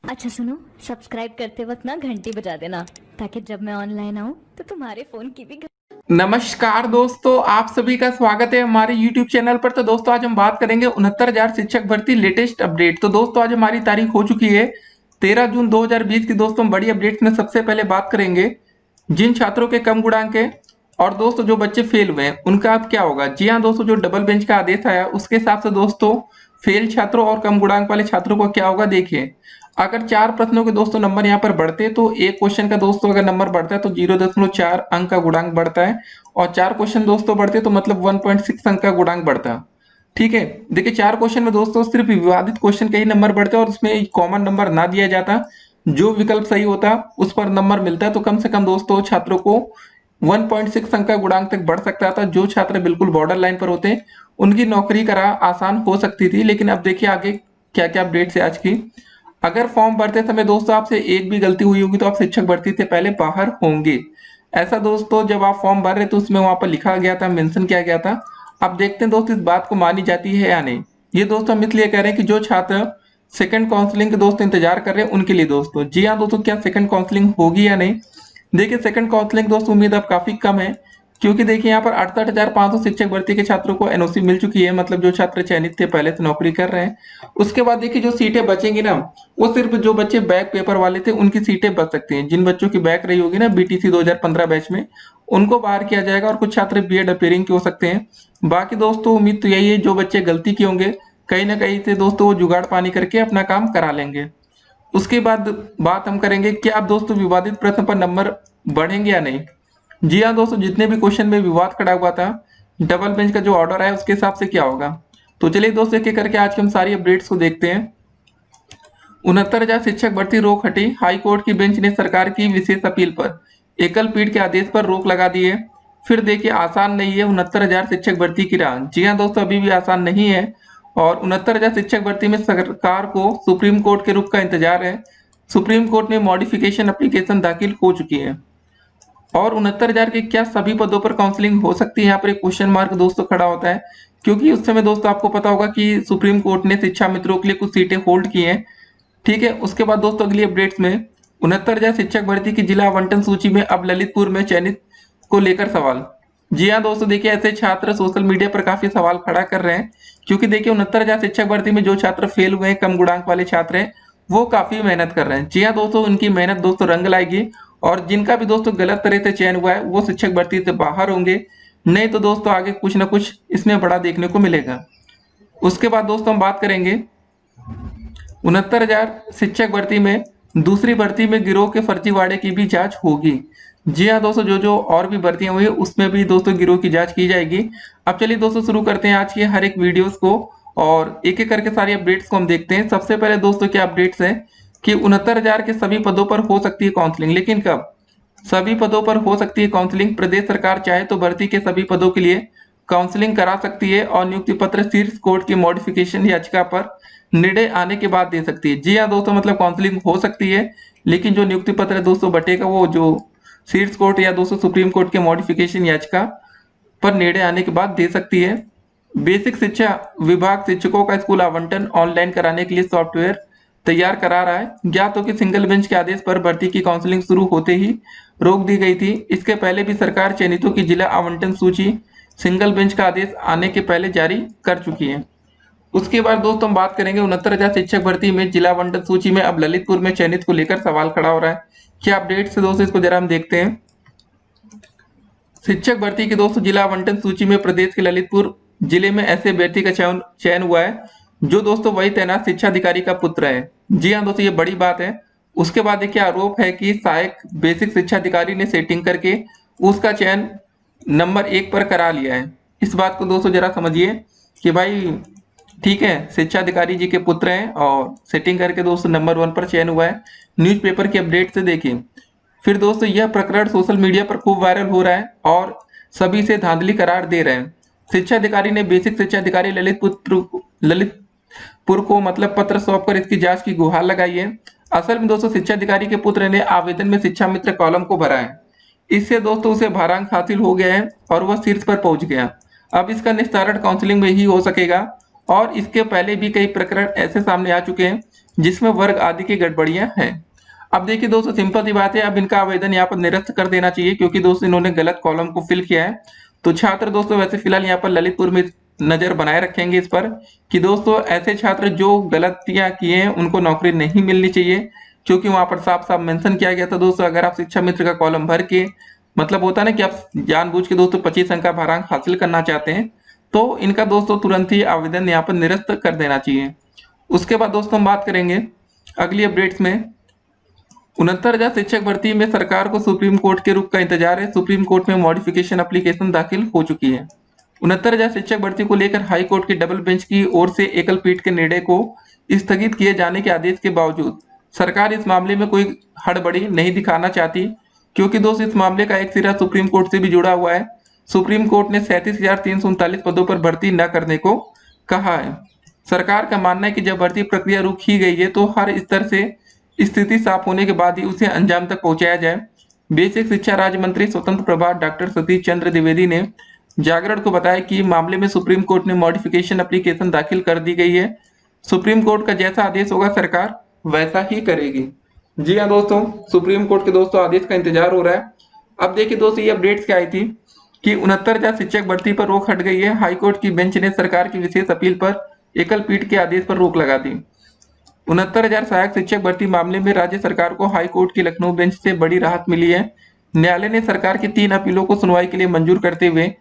अच्छा सुनो, सब्सक्राइब करते वक्त ना घंटी बजा देना ताकि जब मैं ऑनलाइन आऊँ तो तुम्हारे फोन की भी नमस्कार दोस्तों, आप सभी का स्वागत है हमारे YouTube चैनल पर। तो दोस्तों आज हम बात करेंगे 69,000 शिक्षक भर्ती लेटेस्ट अपडेट। तो दोस्तों आज हमारी तारीख हो चुकी है 13 जून 2020 की। दोस्तों हम बड़ी अपडेट्स में सबसे पहले बात करेंगे जिन छात्रों के कम गुणांक है और दोस्तों जो बच्चे फेल हुए हैं उनका अब क्या होगा। जी हाँ दोस्तों, जो डबल बेंच का आदेश आया उसके हिसाब से दोस्तों फेल छात्रों और कम गुणांक वाले छात्रों को क्या होगा। देखिए, अगर 4 प्रश्नों के दोस्तों नंबर यहाँ पर बढ़ते तो एक क्वेश्चन का दोस्तों अगर नंबर बढ़ता है तो 0.4 अंक का गुणांक बढ़ता है, और 4 क्वेश्चन दोस्तों बढ़ते तो मतलब 1.6 अंक का गुणांक बढ़ता। ठीक है, देखिए 4 क्वेश्चन में दोस्तों सिर्फ विवादित क्वेश्चन के ही नंबर बढ़ते और उसमें कॉमन नंबर ना दिया जाता, जो विकल्प सही होता उस पर नंबर मिलता है। तो कम से कम दोस्तों छात्रों को 1.6 अंक का गुणांक तक बढ़ सकता था। जो छात्र बिल्कुल बॉर्डर लाइन पर होते उनकी नौकरी करा आसान हो सकती थी। लेकिन अब देखिए आगे क्या क्या अपडेट्स है आज की। अगर फॉर्म भरते समय दोस्तों आपसे एक भी गलती हुई होगी तो आप शिक्षक भर्ती से पहले बाहर होंगे। ऐसा दोस्तों जब आप फॉर्म भर रहे तो उसमें वहां पर लिखा गया था, मेंशन किया गया था। अब देखते हैं दोस्तों इस बात को मानी जाती है या नहीं। ये दोस्तों हम इसलिए कह रहे हैं कि जो छात्र सेकंड काउंसलिंग के दोस्तों इंतजार कर रहे हैं उनके लिए दोस्तों। जी हाँ दोस्तों, क्या सेकंड काउंसलिंग होगी या नहीं। देखिए सेकंड काउंसलिंग दोस्तों उम्मीद अब काफी कम है, क्योंकि देखिए यहाँ पर 68,500 शिक्षक भर्ती के छात्रों को एनओसी मिल चुकी है। मतलब जो छात्र चयनित थे पहले से नौकरी कर रहे हैं। उसके बाद देखिए जो सीटें बचेंगी ना, वो सिर्फ जो बच्चे बैक पेपर वाले थे उनकी सीटें बच सकती हैं। जिन बच्चों की बैक रही होगी ना बीटीसी 2015 बैच में, उनको बाहर किया जाएगा और कुछ छात्र बीएड अपीयरिंग के हो सकते हैं। बाकी दोस्तों उम्मीद तो यही है जो बच्चे गलती किए होंगे कहीं ना कहीं से दोस्तों वो जुगाड़ पानी करके अपना काम करा लेंगे। उसके बाद बात हम करेंगे कि आप दोस्तों विवादित प्रश्न पर नंबर बढ़ेंगे या नहीं। जी हाँ दोस्तों, जितने भी क्वेश्चन में विवाद खड़ा हुआ था डबल बेंच का जो ऑर्डर है उसके हिसाब से क्या होगा। तो चलिए दोस्तों एक एक करके आज के हम सारी अपडेट्स को देखते हैं। 69,000 शिक्षक भर्ती रोक हटी, हाई कोर्ट की बेंच ने सरकार की विशेष अपील पर एकल पीठ के आदेश पर रोक लगा दी है। फिर देखिए आसान नहीं है 69,000 शिक्षक भर्ती की राह। जी हाँ दोस्तों, अभी भी आसान नहीं है और 69,000 शिक्षक भर्ती में सरकार को सुप्रीम कोर्ट के रुख का इंतजार है। सुप्रीम कोर्ट में मॉडिफिकेशन एप्लीकेशन दाखिल हो चुकी है। और 69,000 के क्या सभी पदों पर काउंसलिंग हो सकती है, यहाँ पर एक क्वेश्चन मार्क दोस्तों खड़ा होता है। क्योंकि उस समय दोस्तों आपको पता होगा कि सुप्रीम कोर्ट ने शिक्षा मित्रों के लिए कुछ सीटें होल्ड की हैं। ठीक है, उसके बाद दोस्तों अगली अपडेट्स में 69,000 शिक्षक भर्ती की जिला आवंटन सूची में अब ललितपुर में चयनित को लेकर सवाल। जी हाँ दोस्तों, देखिए ऐसे छात्र सोशल मीडिया पर काफी सवाल खड़ा कर रहे हैं, क्योंकि देखिए 69,000 शिक्षक भर्ती में जो छात्र फेल हुए हैं, कम गुणांक वाले छात्र हैं, वो काफी मेहनत कर रहे हैं। जी हाँ दोस्तों, उनकी मेहनत दोस्तों रंग लाएगी और जिनका भी दोस्तों गलत तरह से चयन हुआ है वो शिक्षक भर्ती से बाहर होंगे। नहीं तो दोस्तों आगे कुछ ना कुछ इसमें बड़ा देखने को मिलेगा। उसके बाद दोस्तों हम बात करेंगे 69,000 शिक्षक भर्ती में दूसरी भर्ती में गिरोह के फर्जीवाड़े की भी जांच होगी। जी हाँ दोस्तों, जो जो और भी भर्तियां हुई है उसमें भी दोस्तों गिरोह की जांच की जाएगी। अब चलिए दोस्तों शुरू करते हैं आज के हर एक वीडियोस को और एक एक करके सारी अपडेट्स को हम देखते हैं। सबसे पहले दोस्तों क्या अपडेट्स है कि 69,000 के सभी पदों पर हो सकती है काउंसलिंग। लेकिन कब सभी पदों पर हो सकती है काउंसलिंग? प्रदेश सरकार चाहे तो भर्ती के सभी पदों के लिए काउंसलिंग करा सकती है और नियुक्ति पत्र शीर्ष कोर्ट की मॉडिफिकेशन याचिका पर निर्णय आने के बाद दे सकती है। जी हाँ दोस्तों, मतलब काउंसलिंग हो सकती है, लेकिन जो नियुक्ति पत्र है दोस्तों बटेगा वो जो शीर्ष कोर्ट या दोस्तों सुप्रीम कोर्ट के मॉडिफिकेशन याचिका पर निर्णय आने के बाद दे सकती है। बेसिक शिक्षा विभाग शिक्षकों का स्कूल आवंटन ऑनलाइन कराने के लिए सॉफ्टवेयर तैयार करा रहा है। ज्ञात हो कि सिंगल बेंच के आदेश पर भर्ती की काउंसलिंग शुरू होते ही रोक दी गई थी। इसके पहले भी सरकार चयनितों की जिला आवंटन सूची सिंगल बेंच का आदेश आने के पहले जारी कर चुकी है। उसके बाद दोस्तों हम बात करेंगे 69,000 शिक्षक भर्ती में जिला आवंटन सूची में अब ललितपुर में चयनित को लेकर सवाल खड़ा हो रहा है। क्या अपडेट है दोस्तों, इसको जरा हम देखते हैं। शिक्षक भर्ती की दोस्तों जिला आवंटन सूची में प्रदेश के ललितपुर जिले में ऐसे अभ्यर्थी का चयन हुआ है जो दोस्तों वही तैनात शिक्षा अधिकारी का पुत्र है। जी हाँ दोस्तों, ये बड़ी बात है। उसके बाद देखिए आरोप है कि सहायक बेसिक शिक्षा अधिकारी ने सेटिंग करके उसका चयन नंबर 1 पर करा लिया है। इस बात को दोस्तों जरा समझिए कि भाई ठीक है, शिक्षा अधिकारी जी के पुत्र हैं और सेटिंग करके दोस्तों नंबर 1 पर चयन हुआ है। न्यूज़पेपर की अपडेट से देखिए। फिर दोस्तों यह प्रकरण सोशल मीडिया पर खूब वायरल हो रहा है और सभी से धांधली करार दे रहे हैं। शिक्षा अधिकारी ने बेसिक शिक्षा अधिकारी ललितपुर को मतलब पत्र सौंपकर इसकी जांच की गुहार लगाई है। असल में दोस्तों शिक्षा अधिकारी के पुत्र ने आवेदन में शिक्षा मित्र कॉलम को भरा है। इससे दोस्तों उसे भारांक हासिल हो गया है और वह शीर्ष पर पहुंच गया। अब इसका निस्तारण काउंसलिंग में ही हो सकेगा और इसके पहले भी कई प्रकरण ऐसे सामने आ चुके हैं जिसमें वर्ग आदि की गड़बड़ियां हैं। अब देखिए दोस्तों, सिंपल सी बात है, अब इनका आवेदन यहाँ पर निरस्त कर देना चाहिए क्योंकि दोस्तों इन्होंने गलत कॉलम को फिल किया है। तो छात्र दोस्तों वैसे फिलहाल यहाँ पर ललितपुर में नजर बनाए रखेंगे इस पर कि दोस्तों ऐसे छात्र जो गलतियां किए हैं उनको नौकरी नहीं मिलनी चाहिए, क्योंकि वहां पर साफ साफ मेंशन किया गया था दोस्तों, अगर आप शिक्षा मित्र का कॉलम भर के मतलब होता है ना कि आप जानबूझ के दोस्तों 25 अंक का भारांक हासिल करना चाहते हैं, तो इनका दोस्तों तुरंत ही आवेदन यहाँ पर निरस्त कर देना चाहिए। उसके बाद दोस्तों हम बात करेंगे अगली अपडेट्स में। 69,000 शिक्षक भर्ती में सरकार को सुप्रीम कोर्ट के रुख का इंतजार है। सुप्रीम कोर्ट में मॉडिफिकेशन एप्लीकेशन दाखिल हो चुकी है। 69,000 शिक्षक भर्ती को लेकर हाई कोर्ट की डबल बेंच की ओर से एकल पीठ के निर्णय को स्थगित किए जाने के आदेश के बावजूद सरकार इस मामले में कोई हड़बड़ी नहीं दिखाना चाहती, क्योंकि दोस्त इस मामले का एक सिरा सुप्रीम कोर्ट से भी जुड़ा हुआ है। सुप्रीम कोर्ट ने 37,339 पदों पर भर्ती न करने को कहा है। सरकार का मानना है कि जब भर्ती प्रक्रिया रुक ही गई है तो हर स्तर से स्थिति साफ होने के बाद ही उसे अंजाम तक पहुंचाया जाए। बेसिक शिक्षा राज्य मंत्री स्वतंत्र प्रभार डॉक्टर सतीश चंद्र द्विवेदी ने जागरण को बताया कि मामले में सुप्रीम कोर्ट में मॉडिफिकेशन एप्लीकेशन दाखिल कर दी गई है। सुप्रीम कोर्ट का जैसा आदेश होगा सरकार वैसा ही करेगी। जी हाँ दोस्तों, सुप्रीम कोर्ट के दोस्तों आदेश का इंतजार हो रहा है। अब देखिए दोस्तों, ये अपडेट्स क्या आई थी कि 69,000 शिक्षक भर्ती पर रोक हट गई है। हाईकोर्ट की बेंच ने सरकार की विशेष अपील पर एकल पीठ के आदेश पर रोक लगा दी। 69,000 सहायक शिक्षक भर्ती मामले में राज्य सरकार को हाईकोर्ट की लखनऊ बेंच से बड़ी राहत मिली है। न्यायालय ने सरकार की 3 अपीलों को सुनवाई के लिए मंजूर करते हुए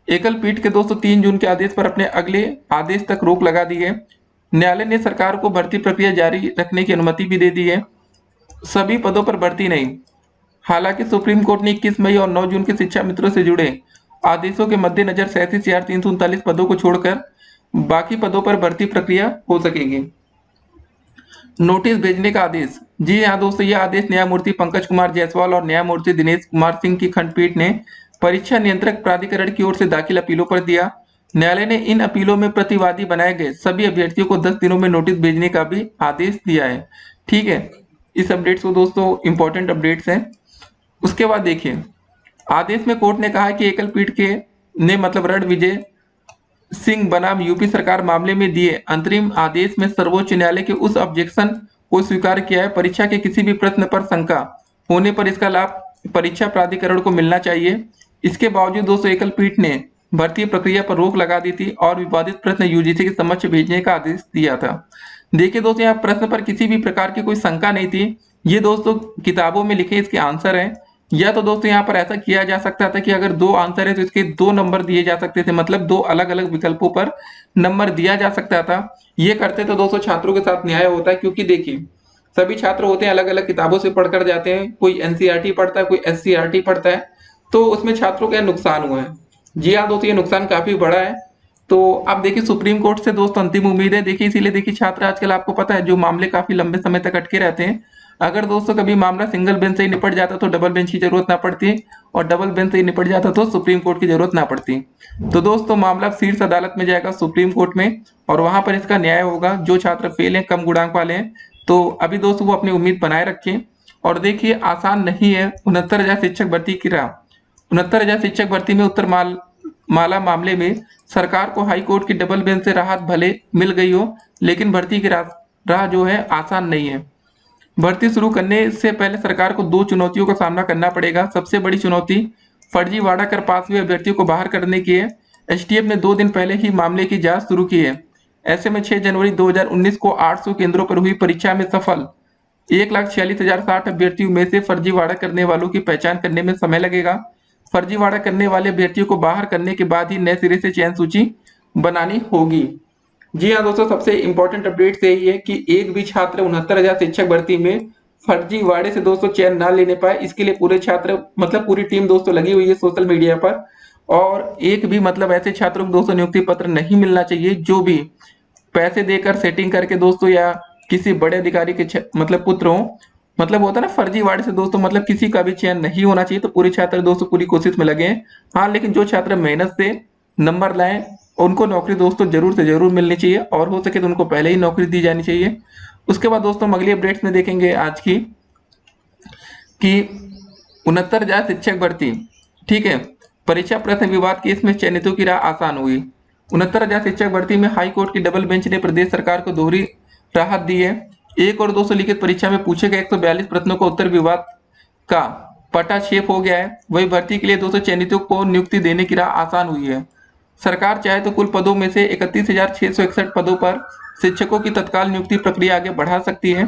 एकल पीठ के दोस्तों 3 जून के आदेश पर अपने अगले आदेश तक रोक लगा दी है। न्यायालय ने सरकार को भर्ती प्रक्रिया जारी रखने की अनुमति भी दे दी है, सभी पदों पर भर्ती नहीं। हालांकि सुप्रीम कोर्ट ने 21 मई और 9 जून के शिक्षा मित्रों से जुड़े आदेशों के मद्देनजर 37,339 पदों को छोड़कर बाकी पदों पर भर्ती प्रक्रिया हो सकेगी। नोटिस भेजने का आदेश। जी हाँ दोस्तों, यह आदेश न्यायमूर्ति पंकज कुमार जायसवाल और न्यायमूर्ति दिनेश कुमार सिंह की खंडपीठ ने परीक्षा नियंत्रक प्राधिकरण की ओर से दाखिल अपीलों पर दिया। न्यायालय ने इन अपीलों में प्रतिवादी बनाए गए सभी अभ्यर्थियों को 10 दिनों में नोटिस भेजने का भी आदेश दिया है। ठीक है, इस अपडेट्स को दोस्तों इंपॉर्टेंट अपडेट्स हैं। उसके बाद देखिए, आदेश में कोर्ट ने कहा कि एकल पीठ के ने मतलब रणविजय सिंह बनाम यूपी सरकार मामले में दिए अंतरिम आदेश में सर्वोच्च न्यायालय के उस ऑब्जेक्शन को स्वीकार किया है। परीक्षा के किसी भी प्रश्न पर शंका होने पर इसका लाभ परीक्षा प्राधिकरण को मिलना चाहिए। इसके बावजूद दोस्तों एकल पीठ ने भर्ती प्रक्रिया पर रोक लगा दी थी और विवादित प्रश्न यूजीसी के समक्ष भेजने का आदेश दिया था। देखिए दोस्तों, यहाँ प्रश्न पर किसी भी प्रकार की कोई शंका नहीं थी। ये दोस्तों किताबों में लिखे इसके आंसर हैं, या तो दोस्तों यहाँ पर ऐसा किया जा सकता था कि अगर 2 आंसर है तो इसके 2 नंबर दिए जा सकते थे, मतलब 2 अलग अलग विकल्पों पर नंबर दिया जा सकता था। ये करते तो दोस्तों छात्रों के साथ न्याय होता है, क्योंकि देखिए सभी छात्र होते हैं अलग अलग किताबों से पढ़कर जाते हैं, कोई एनसीईआरटी पढ़ता है, कोई एससीईआरटी पढ़ता है, तो उसमें छात्रों का नुकसान हुआ है। जी हाँ दोस्तों, ये नुकसान काफी बड़ा है। तो अब देखिए सुप्रीम कोर्ट से दोस्तों अंतिम उम्मीद है। देखिए इसीलिए देखिए छात्र आजकल आपको पता है जो मामले काफी लंबे समय तक अटके रहते हैं, अगर दोस्तों कभी मामला सिंगल बेंच से ही निपट जाता तो डबल बेंच की जरूरत ना पड़ती, और डबल बेंच से ही निपट जाता तो सुप्रीम कोर्ट की जरूरत ना पड़ती। तो दोस्तों मामला शीर्ष अदालत में जाएगा सुप्रीम कोर्ट में, और वहां पर इसका न्याय होगा। जो छात्र फेल हैं, कम गुणांक वाले हैं, तो अभी दोस्तों वो अपनी उम्मीद बनाए रखें। और देखिए आसान नहीं है 69,000 शिक्षक भर्ती की राह। 69,000 शिक्षक भर्ती में उत्तर माला मामले में सरकार को हाई कोर्ट की डबल बेंच से राहत भले मिल गई हो, लेकिन भर्ती की राह जो है आसान नहीं है। भर्ती शुरू करने से पहले सरकार को 2 चुनौतियों का सामना करना पड़ेगा। सबसे बड़ी चुनौती फर्जीवाड़ा कर पास हुए अभ्यर्थियों को बाहर करने की है। एसटीएफ ने 2 दिन पहले ही मामले की जांच शुरू की है। ऐसे में 6 जनवरी 2019 को 800 केंद्रों पर हुई परीक्षा में सफल 1,46,060 अभ्यर्थियों में से फर्जीवाड़ा करने वालों की पहचान करने में समय लगेगा। फर्जीवाड़ा करने वाले अभ्यर्थियों को बाहर करने के बाद ही नए सिरे से चयन सूची बनानी होगी। जी हाँ दोस्तों, सबसे इंपॉर्टेंट अपडेट यही है कि एक भी छात्र 69,000 शिक्षक भर्ती में फर्जीवाड़े से दोस्तों चयन ना लेने पाए, इसके लिए पूरे छात्र मतलब पूरी टीम दोस्तों लगी हुई है सोशल मीडिया पर। और एक भी मतलब ऐसे छात्रों को दोस्तों नियुक्ति पत्र नहीं मिलना चाहिए जो भी पैसे देकर सेटिंग करके दोस्तों या किसी बड़े अधिकारी के मतलब पुत्र हो, मतलब होता है ना फर्जीवाड़े से दोस्तों मतलब किसी का भी चयन नहीं होना चाहिए। तो पूरे छात्र दोस्तों पूरी कोशिश में लगे हैं। हाँ, लेकिन जो छात्र मेहनत से नंबर लाएं उनको नौकरी दोस्तों जरूर से जरूर मिलनी चाहिए, और हो सके तो उनको पहले ही नौकरी दी जानी चाहिए। उसके बाद दोस्तों हम अगली अपडेट्स में देखेंगे आज की कि 69,000 शिक्षक भर्ती, ठीक है, परीक्षा प्रश्न विवाद केस में चयनितों की राह आसान हुई। 69,000 शिक्षक भर्ती में हाई कोर्ट की डबल बेंच ने प्रदेश सरकार को दोहरी राहत दी है। एक और दोस्तों लिखित परीक्षा में पूछे गए 142 प्रश्नों का उत्तर विवाद का पटाक्षेप हो गया है। वही भर्ती के लिए दोस्तों चयनितों को नियुक्ति देने की राह आसान हुई है। सरकार चाहे तो कुल पदों में से 31,661 पदों पर शिक्षकों की तत्काल नियुक्ति प्रक्रिया आगे बढ़ा सकती है।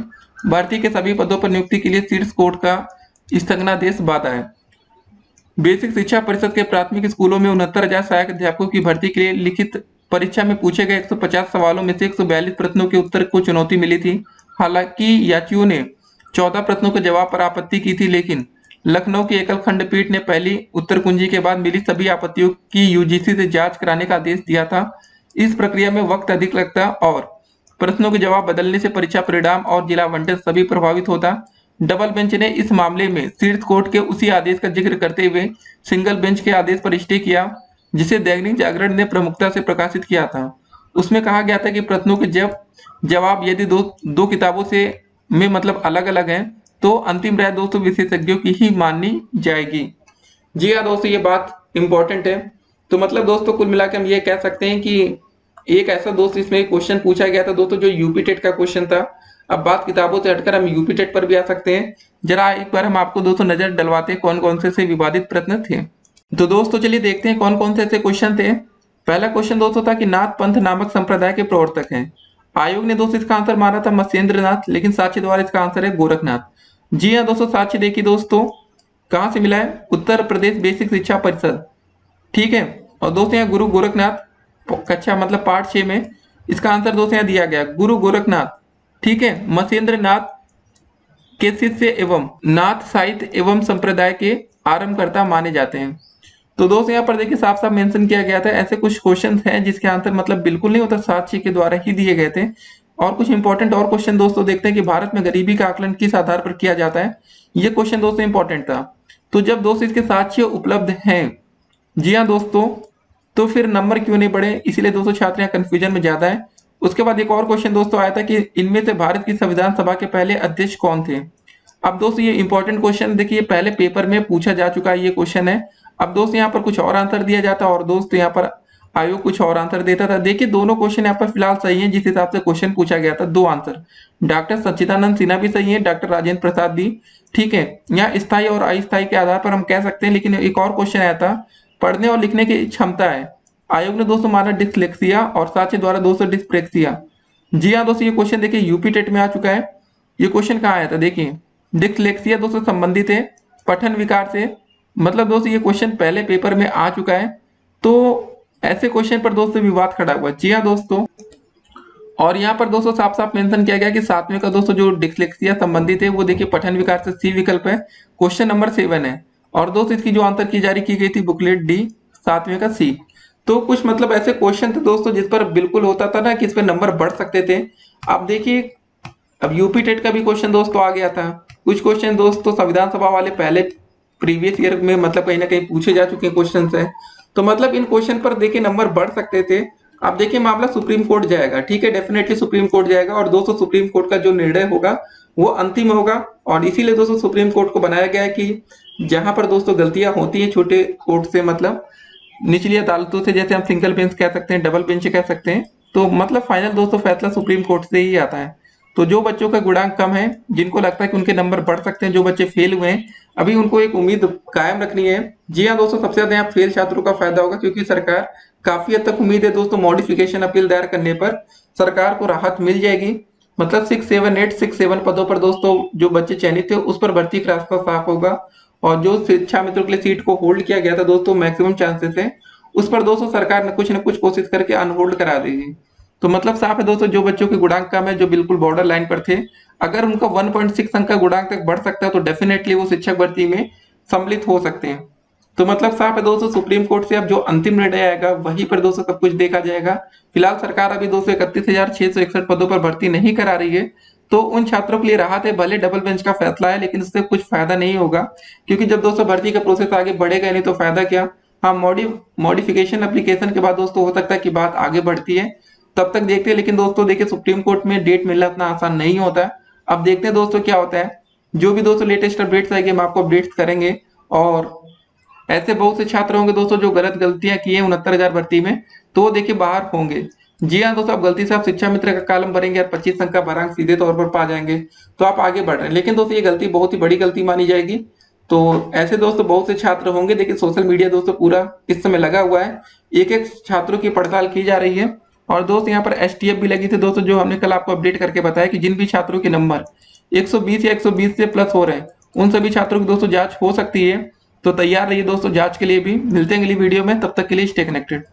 भर्ती के सभी पदों पर नियुक्ति के लिए शीर्ष कोर्ट का स्थगनादेश बाधा है। बेसिक शिक्षा परिषद के प्राथमिक स्कूलों में 69,000 सहायक अध्यापकों की भर्ती के लिए लिखित परीक्षा में पूछे गए 150 सवालों में से 142 प्रश्नों के उत्तर को चुनौती मिली थी। हालांकि याचियों ने 14 प्रश्नों के जवाब पर आपत्ति की थी, लेकिन लखनऊ की एकल खंडपीठ ने पहली उत्तर कुंजी के बाद मिली सभी आपत्तियों की यूजीसी से जांच कराने का आदेश दिया था। इस प्रक्रिया में वक्त अधिक लगता और प्रश्नों के जवाब बदलने से परीक्षा परिणाम और जिला आवंटन सभी प्रभावित होता। डबल बेंच ने इस मामले में शीर्ष कोर्ट के उसी आदेश का जिक्र करते हुए सिंगल बेंच के आदेश पर स्टे किया, जिसे दैनिक जागरण ने प्रमुखता से प्रकाशित किया था। उसमें कहा गया था कि प्रश्नों के जवाब यदि दो किताबों से में मतलब अलग अलग हैं तो अंतिम राय दोस्तों विशेषज्ञों की ही माननी जाएगी। जी हाँ दोस्तों, ये बात इंपॉर्टेंट है। तो मतलब दोस्तों कुल मिलाकर हम ये कह सकते हैं कि एक ऐसा दोस्त इसमें क्वेश्चन पूछा गया था दोस्तों जो यूपी टेट का क्वेश्चन था। अब बात किताबों से हटकर हम यूपी टेट पर भी आ सकते हैं। जरा एक बार हम आपको दोस्तों नजर डलवाते हैं कौन कौन से विवादित प्रश्न थे। तो दोस्तों चलिए देखते हैं कौन कौन से ऐसे क्वेश्चन थे। पहला क्वेश्चन दोस्तों था कि नाथ पंथ नामक संप्रदाय के प्रवर्तक हैं। आयोग ने दोस्तों इसका आंसर माना था मत्स्येंद्र नाथ, लेकिन साक्ष्य द्वारा इसका आंसर है गोरखनाथ। जी हाँ दोस्तों, साक्ष्य देखिए दोस्तों कहाँ से मिला है, उत्तर प्रदेश बेसिक शिक्षा परिषद, ठीक है। और दोस्तों यहाँ गुरु गोरखनाथ कक्षा मतलब पाठ 6 में इसका आंसर दोस्तों यहाँ दिया गया गुरु गोरखनाथ, ठीक है। मत्स्येंद्र नाथ के शिष्य एवं नाथ साहित्य एवं संप्रदाय के आरंभकर्ता माने जाते हैं। तो दोस्तों यहाँ पर देखिए साफ साफ मेंशन किया गया था। ऐसे कुछ क्वेश्चन हैं जिसके आंसर मतलब बिल्कुल नहीं होता, साक्ष्य के द्वारा ही दिए गए थे। और कुछ इंपॉर्टेंट और क्वेश्चन दोस्तों देखते हैं कि भारत में गरीबी का आकलन किस आधार पर किया जाता है। ये क्वेश्चन दोस्तों इंपॉर्टेंट था। तो जब दोस्तों इसके साक्ष्य उपलब्ध हैं, जी हाँ दोस्तों, तो फिर नंबर क्यों नहीं बढ़े, इसीलिए दोस्तों छात्र यहाँ कंफ्यूजन में ज्यादा है। उसके बाद एक और क्वेश्चन दोस्तों आया था कि इनमें से भारत की संविधान सभा के पहले अध्यक्ष कौन थे। अब दोस्तों ये इंपॉर्टेंट क्वेश्चन देखिए पहले पेपर में पूछा जा चुका है ये क्वेश्चन है। अब दोस्त यहाँ पर कुछ और आंसर दिया जाता और दोस्त यहाँ पर आयोग कुछ और आंसर देता था। देखिए दोनों क्वेश्चन यहाँ पर फिलहाल सही है जिस हिसाब से क्वेश्चन पूछा गया था। दो आंसर डॉक्टर सच्चिदानंद सिन्हा भी सही है, डॉक्टर राजेंद्र प्रसाद भी, ठीक है। यहाँ स्थायी और अस्थायी के आधार पर हम कह सकते हैं। लेकिन एक और क्वेश्चन आया था पढ़ने और लिखने की क्षमता है, आयोग ने दोस्तों माना डिस्लेक्सिया और साक्ष्य द्वारा दोस्तों डिस्प्रेक्सिया। जी हाँ दोस्तों, ये क्वेश्चन देखिए यूपी टेट में आ चुका है। ये क्वेश्चन कहाँ आया था देखिए, डिस्लेक्सिया दोस्तों संबंधित है पठन विकार से, मतलब दोस्तों ये क्वेश्चन पहले पेपर में आ चुका है। तो ऐसे क्वेश्चन पर दोस्तों विवाद खड़ा हुआ। जी हाँ दोस्तों, और यहाँ पर दोस्तों साफ साफ मेंशन किया गया कि 7वें का दोस्तों जो डिस्लेक्सिया संबंधित है वो देखिए पठन विकार से सी विकल्प है, क्वेश्चन नंबर 7 है। और दोस्तों इसकी जो आंसर की जारी की गई थी बुकलेट डी 7वें का सी। तो कुछ मतलब ऐसे क्वेश्चन थे दोस्तों जिस पर बिल्कुल होता था ना कि इस पर नंबर बढ़ सकते थे। अब देखिए अब यूपी टेट का भी क्वेश्चन दोस्तों आ गया था। कुछ क्वेश्चन दोस्तों संविधान सभा वाले पहले प्रीवियस ईयर में मतलब कहीं ना कहीं पूछे जा चुके क्वेश्चन है। तो मतलब इन क्वेश्चन पर देखिए नंबर बढ़ सकते थे। अब देखिए मामला सुप्रीम कोर्ट जाएगा, ठीक है, डेफिनेटली सुप्रीम कोर्ट जाएगा और दोस्तों सुप्रीम कोर्ट का जो निर्णय होगा वो अंतिम होगा। और इसीलिए दोस्तों सुप्रीम कोर्ट को बनाया गया है कि जहां पर दोस्तों गलतियां होती हैं छोटे कोर्ट से मतलब निचली अदालतों से, जैसे हम सिंगल बेंच कह सकते हैं, डबल बेंच कह सकते हैं, तो मतलब फाइनल दोस्तों फैसला सुप्रीम कोर्ट से ही आता है। तो जो बच्चों का गुणांक कम है, जिनको लगता है कि उनके नंबर बढ़ सकते हैं, जो बच्चे फेल हुए हैं, अभी उनको एक उम्मीद कायम रखनी है। जी हाँ दोस्तों, सबसे ज्यादा यहाँ फेल छात्रों का फायदा होगा क्योंकि सरकार काफी हद तक उम्मीद है दोस्तों मॉडिफिकेशन अपील दायर करने पर सरकार को राहत मिल जाएगी। मतलब 6-7 पदों पर दोस्तों जो बच्चे चयनित थे उस पर भर्ती का रास्ता साफ होगा। और जो शिक्षा मित्रों के लिए सीट को होल्ड किया गया था दोस्तों मैक्सिमम चांसेस है उस पर दोस्तों सरकार ने कुछ न कुछ कोशिश करके अनहोल्ड करा देगी। तो मतलब साफ है दोस्तों जो बच्चों के गुणांक कम है, जो बिल्कुल बॉर्डर लाइन पर थे, अगर उनका 1.6 अंक का गुणांक तक बढ़ सकता है तो डेफिनेटली वो शिक्षक भर्ती में सम्मिलित हो सकते हैं। तो मतलब साफ है दोस्तों सुप्रीम कोर्ट से अब जो अंतिम निर्णय आएगा वहीं पर दोस्तों सब कुछ देखा जाएगा। फिलहाल सरकार अभी दोस्तों 31,661 पदों पर भर्ती नहीं करा रही है। तो उन छात्रों के लिए राहत है, भले डबल बेंच का फैसला है लेकिन उससे कुछ फायदा नहीं होगा क्योंकि जब दोस्तों भर्ती का प्रोसेस आगे बढ़ेगा नहीं तो फायदा क्या। हाँ, मॉडिफिकेशन एप्लीकेशन के बाद दोस्तों हो सकता है कि बात आगे बढ़ती है, तब तक देखते हैं। लेकिन दोस्तों देखिए सुप्रीम कोर्ट में डेट मिलना इतना आसान नहीं होता है। अब देखते हैं दोस्तों क्या होता है। जो भी दोस्तों लेटेस्ट अपडेट्स आएंगे हम आपको अपडेट्स करेंगे। और ऐसे बहुत से छात्र होंगे दोस्तों जो गलतियां किए 69,000 भर्ती में, तो वो देखिए बाहर होंगे। जी हाँ दोस्तों, आप गलती से आप शिक्षा मित्र का कॉलम भरेंगे और 25 अंक का भरांक सीधे तौर पर पा जाएंगे तो आप आगे बढ़ रहे हैं, लेकिन दोस्तों ये गलती बहुत ही बड़ी गलती मानी जाएगी। तो ऐसे दोस्तों बहुत से छात्र होंगे, देखिए सोशल मीडिया दोस्तों पूरा इस समय लगा हुआ है, एक एक छात्रों की पड़ताल की जा रही है। और दोस्त यहाँ पर एसटीएफ भी लगी थी दोस्तों, जो हमने कल आपको अपडेट करके बताया कि जिन भी छात्रों के नंबर 120 या 120 से प्लस हो रहे हैं उन सभी छात्रों की दोस्तों जांच हो सकती है। तो तैयार रहिए दोस्तों जांच के लिए भी। मिलते हैं अगली वीडियो में, तब तक के लिए स्टे कनेक्टेड।